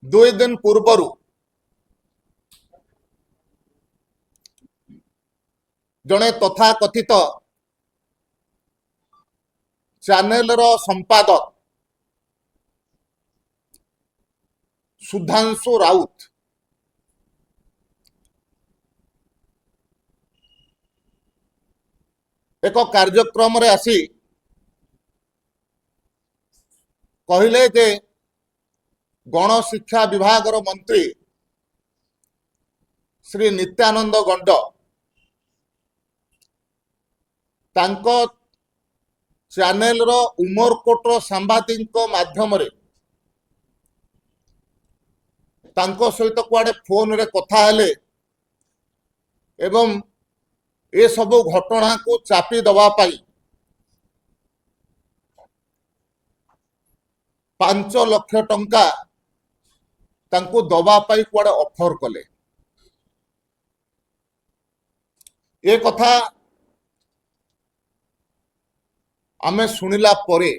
दुई दिन पूर्वर जड़े तथाकथित चैनल संपादक सुधांशु राउत एक कार्यक्रम रे आसी कहले जे गणशिक्षा विभाग मंत्री श्री नित्यानंद गंड तांको चैनल रो उमरकोट सांबादिक माध्यम रे तांको सहित कुआडे फोन रे कथा हेले एवं ए सब घटना को चापी दवा पाई 5 लाख टंका तांको दवा पाई कुआडे ऑफर कले। ए कथा आमे सुनिला परे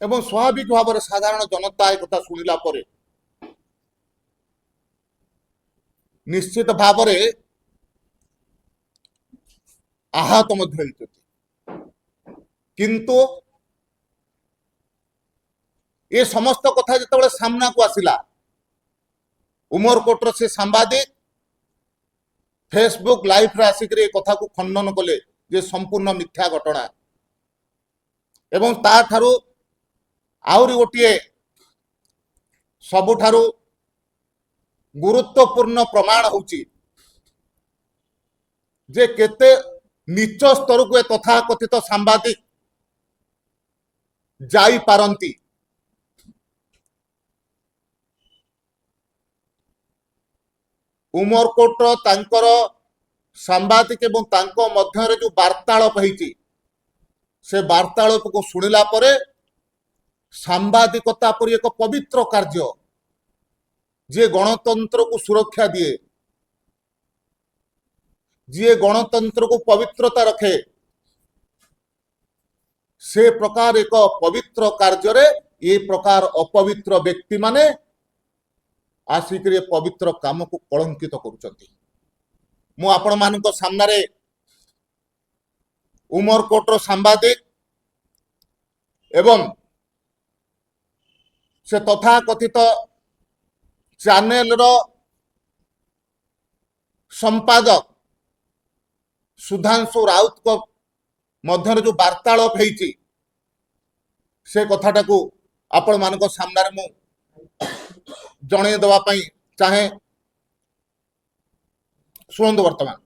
एवं स्वाभाविक भाव साधारण जनता ए कथा सुनिला परे निश्चित भाव आहत किंतु ये समस्त कथा जिते सामना को आसिला उमरकोटर से सांबादिक फेसबुक लाइव रे आसिक कथा को खंडन कले जे संपूर्ण मिथ्या घटना एवं ता ठारू आउरी गोटे सबुठारू गुरुत्वपूर्ण प्रमाण होची जे केते नीच स्तर को तथाकथित सांबादिक जाई पारंती। उमरकोट तांकर सांबादिक एवं तांको मध्य जो वार्तालाप होईची से वार्तालाप को सुनिला परे सांबादिकता पर एक पवित्र कार्य जे गणतंत्र को सुरक्षा दिए जी गणतंत्र को पवित्रता रखे से प्रकार एक पवित्र कार्य रे ये प्रकार अपवित्र व्यक्ति माने आसिक पवित्र काम को कलंकित करुचंती। मु आपण मानक सामने उमरकोटर सांबादिक एवं से तथाकथित चैनल रो संपादक सुधांशु राउत को मध्य जो वार्तालाप होईची से कथाटा को आपण मानक सामने मु जणे दवा पई चाहे सुनंद वर्तमान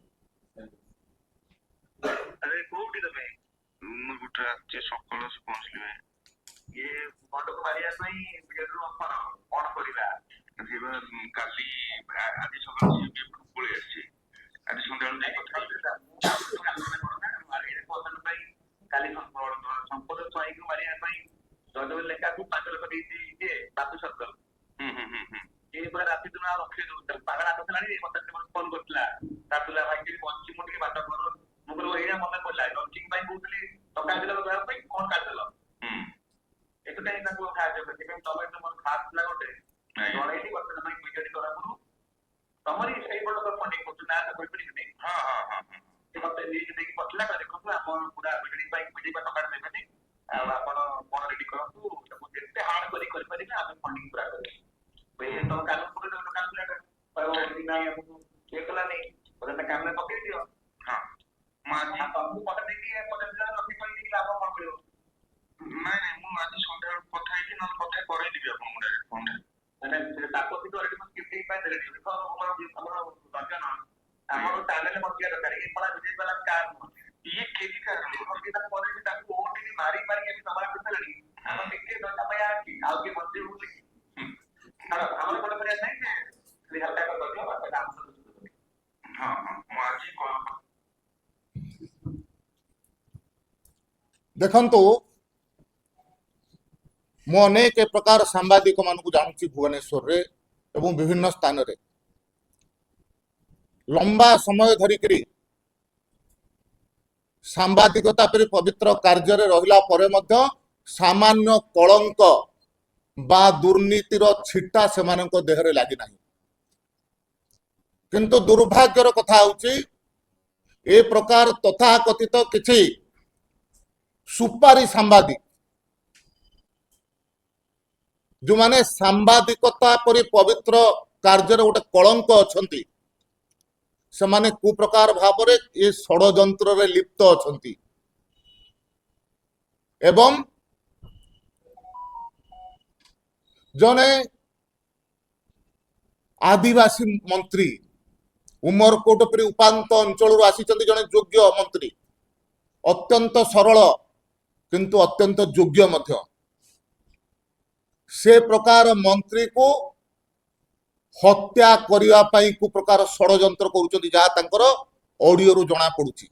अरे कोठी तमे मु गुटरा जे सकल से पहुंचले ये बंडक मारिया पई वीडियो अपन कोन करिला जेबा काली आदि सकल से पळे आसी आदि संध्याळ जाई कथा काली संपद स्वाई को मारिया पई जदव लेखा को 5 लाख देती जे बापू सर्कल ये पूरा राति दिन रखे दो पागल आत लानी मत फोन करतला तातुला भाई के पंची मोटी बात करो मुगल एरिया मत पड़ला लॉन्चिंग बाई बोलली टका दिला गया भाई कोन काट देलो एक टाइम ना को खा जे के तमे तो मन खास लागोटे जणैली बर्तन भाई वीडियो करा करू तमरी सही बड़ कर फंडिंग करतु ना तो कोई पड़ी नहीं हां ये मत न्यूज देखि पतला का देखो हम पूरा वीडियो बाई वीडियो टका देबे आ आपण कोन रेडी करतु तो जेते हार्ड कर पारी ना हम फंडिंग पूरा करू भाई तो कानून पूरे तो कैलकुलेटर पर वो बिना एकला नहीं बता काम में पकड़ दियो हां माजी हमको पता नहीं कि पता दिला रखी कोई नहीं लाभ कोन पड़ो नहीं मु आज संध्या कथा ही न कथा करे दिबे अपन मुडे फोन माने ताको भी तो रेडी मत किसी पाए दे देखो हमर दर्जन हमर चैनल में किया दरकार ये बड़ा विजय वाला काम ये केजी का हम के तक पड़े ताको ओटीपी मारी मारी के समाज करते लगी हम टिके दो समय आ के मंत्री होली हमारे को प्रयास नहीं कि हल्का कर दो बात काम हां माजी को देखंतु मु अनेक प्रकार सांबादिक मान को जानूची भुवनेश्वर रे एवं विभिन्न स्थान रे लंबा समय धरिकरी सांबादिकता पर पवित्र कार्य रे रहिला परे मध्य सामान्य कलंक ବା ଦୁର୍ନୀତିର ଛିଟା ସେମାନଙ୍କ ଦେହରେ ଲାଗି ନାହିଁ। କିନ୍ତୁ ଦୁର୍ଭାଗ୍ୟର କଥା ହେଉଛି ଏ ପ୍ରକାର ତଥାକଥିତ କିଛି ସୁପାରି ସାମ୍ବାଦିକ ଯେଉଁମାନେ ସାମ୍ବାଦିକତା ପରି ପବିତ୍ର କାର୍ଯ୍ୟରେ ଗୋଟେ କଳଙ୍କ ଅଛନ୍ତି, ସେମାନେ କୁ ପ୍ରକାର ଭାବରେ ଏ ଷଡ଼ଯନ୍ତ୍ରରେ ଲିପ୍ତ ଅଛନ୍ତି ଏବଂ ଜଣେ ଆଦିବାସୀ ମନ୍ତ୍ରୀ ଉମରକୋଟ ପରି ଉପାନ୍ତ ଅଞ୍ଚଳରୁ ଆସିଛନ୍ତି, ଜଣେ ଯୋଗ୍ୟ ମନ୍ତ୍ରୀ, ଅତ୍ୟନ୍ତ ସରଳ କିନ୍ତୁ ଅତ୍ୟନ୍ତ ଯୋଗ୍ୟ ମଧ୍ୟ। ସେ ପ୍ରକାର ମନ୍ତ୍ରୀକୁ ହତ୍ୟା କରିବା ପାଇଁ କୁ ପ୍ରକାର ଷଡ଼ଯନ୍ତ୍ର କରୁଛନ୍ତି, ଯାହା ତାଙ୍କର ଅଡିଓରୁ ଜଣା ପଡୁଛି।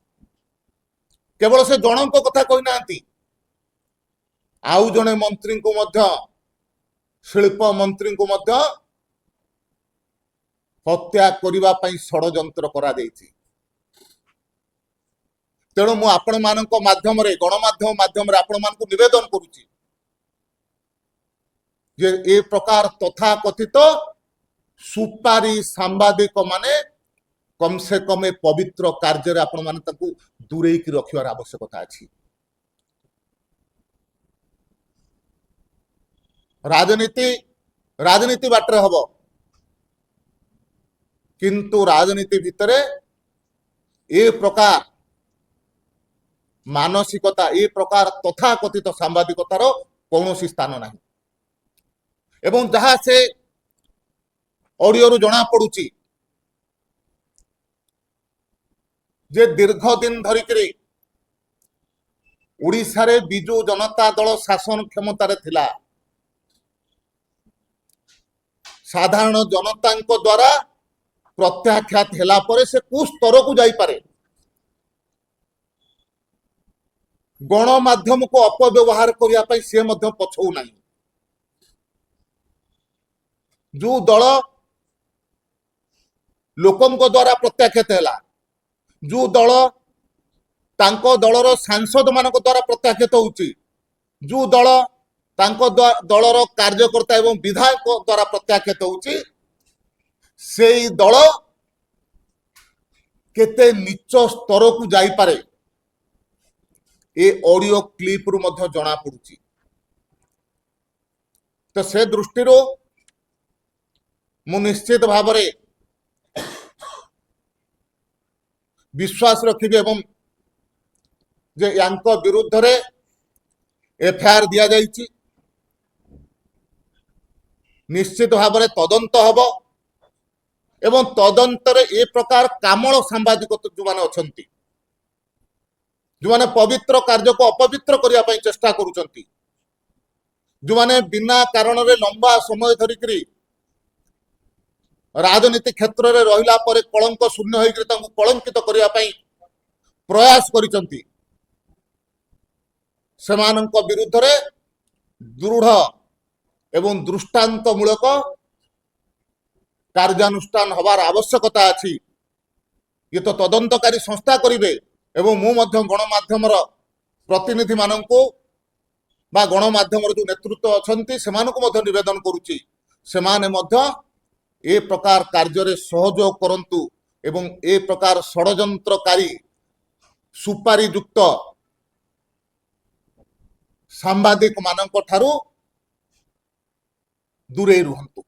କେବଳ ସେ ଜଣଙ୍କ କଥା କହିନାହାନ୍ତି, ଆଉ ଜଣେ ମନ୍ତ୍ରୀଙ୍କୁ ମଧ୍ୟ, ଶିଳ୍ପ ମନ୍ତ୍ରୀଙ୍କୁ ମଧ୍ୟ ହତ୍ୟା କରିବା ପାଇଁ ଷଡ଼ଯନ୍ତ୍ର କରାଯାଇଛି। ତେଣୁ ମୁଁ ଆପଣମାନଙ୍କ ମାଧ୍ୟମରେ, ଗଣମାଧ୍ୟମ ମାଧ୍ୟମରେ ଆପଣମାନଙ୍କୁ ନିବେଦନ କରୁଛି ଯେ ଏ ପ୍ରକାର ତଥାକଥିତ ସୁପାରି ସାମ୍ବାଦିକ ମାନେ କମ ସେ କମ ଏ ପବିତ୍ର କାର୍ଯ୍ୟରେ ଆପଣମାନେ ତାଙ୍କୁ ଦୂରେଇକି ରଖିବାର ଆବଶ୍ୟକତା ଅଛି। ରାଜନୀତି ବାଟରେ ହବ, କିନ୍ତୁ ରାଜନୀତି ଭିତରେ ଏ ପ୍ରକାର ମାନସିକତା, ଏ ପ୍ରକାର ତଥାକଥିତ ସାମ୍ବାଦିକତାର କୌଣସି ସ୍ଥାନ ନାହିଁ। ଏବଂ ଯାହା ସେ ଅଡିଓରୁ ଜଣା ପଡୁଛି ଯେ ଦୀର୍ଘ ଦିନ ଧରିକରି ଓଡ଼ିଶାରେ ବିଜୁ ଜନତା ଦଳ ଶାସନ କ୍ଷମତାରେ ଥିଲା, ସାଧାରଣ ଜନତାଙ୍କ ଦ୍ୱାରା ପ୍ରତ୍ୟାଖ୍ୟାତ ହେଲା ପରେ ସେ କୋଉ ସ୍ତରକୁ ଯାଇପାରେ। ଗଣମାଧ୍ୟମକୁ ଅପବ୍ୟବହାର କରିବା ପାଇଁ ସେ ମଧ୍ୟ ପଛଉ ନାହିଁ। ଯୋଉ ଦଳ ଲୋକଙ୍କ ଦ୍ୱାରା ପ୍ରତ୍ୟାଖ୍ୟାତ ହେଲା, ଯୋଉ ଦଳ ତାଙ୍କ ଦଳର ସାଂସଦ ମାନଙ୍କ ଦ୍ୱାରା ପ୍ରତ୍ୟାଖ୍ୟାତ ହେଉଛି, ଯୋଉ ଦଳ ତାଙ୍କ ଦଳର କାର୍ଯ୍ୟକର୍ତ୍ତା ଏବଂ ବିଧାୟକ ଦ୍ୱାରା ପ୍ରତ୍ୟାଖ୍ୟାତ ହେଉଛି, ସେଇ ଦଳ କେତେ ନିଚ ସ୍ତରକୁ ଯାଇପାରେ ଏ ଅଡିଓ କ୍ଲିପରୁ ମଧ୍ୟ ଜଣା ପଡୁଛି। ତ ସେ ଦୃଷ୍ଟିରୁ ମୁଁ ନିଶ୍ଚିତ ଭାବରେ ବିଶ୍ୱାସ ରଖିବି ଏବଂ ଯେ ୟାଙ୍କ ବିରୁଦ୍ଧରେ ଏଫଆଇଆର ଦିଆଯାଇଛି, ନିଶ୍ଚିତ ଭାବରେ ତଦନ୍ତ ହେବ ଏବଂ ତଦନ୍ତରେ ଏ ପ୍ରକାର କାମଳ ସାମ୍ବାଦିକ ଯେଉଁମାନେ ଅଛନ୍ତି, ଯେଉଁମାନେ ପବିତ୍ର କାର୍ଯ୍ୟକୁ ଅପବିତ୍ର କରିବା ପାଇଁ ଚେଷ୍ଟା କରୁଛନ୍ତି, ଯେଉଁମାନେ ବିନା କାରଣରେ ଲମ୍ବା ସମୟ ଧରିକରି ରାଜନୀତି କ୍ଷେତ୍ରରେ ରହିଲା ପରେ କଳଙ୍କ ଶୂନ୍ୟ ହୋଇକରି ତାଙ୍କୁ କଳଙ୍କିତ କରିବା ପାଇଁ ପ୍ରୟାସ କରିଛନ୍ତି, ସେମାନଙ୍କ ବିରୁଦ୍ଧରେ ଦୃଢ ଏବଂ ଦୃଷ୍ଟାନ୍ତମୂଳକ କାର୍ଯ୍ୟାନୁଷ୍ଠାନ ହେବାର ଆବଶ୍ୟକତା ଅଛି। ଇଏ ତ ତଦନ୍ତକାରୀ ସଂସ୍ଥା କରିବେ ଏବଂ ମୁଁ ମଧ୍ୟ ଗଣମାଧ୍ୟମର ପ୍ରତିନିଧି ମାନଙ୍କୁ ବା ଗଣମାଧ୍ୟମର ଯେଉଁ ନେତୃତ୍ୱ ଅଛନ୍ତି ସେମାନଙ୍କୁ ମଧ୍ୟ ନିବେଦନ କରୁଛି, ସେମାନେ ମଧ୍ୟ ଏ ପ୍ରକାର କାର୍ଯ୍ୟରେ ସହଯୋଗ କରନ୍ତୁ ଏବଂ ଏ ପ୍ରକାର ଷଡ଼ଯନ୍ତ୍ରକାରୀ ସୁପାରିଯୁକ୍ତ ସାମ୍ବାଦିକ ମାନଙ୍କ ଠାରୁ ଦୂରେଇ ରୁହନ୍ତୁ।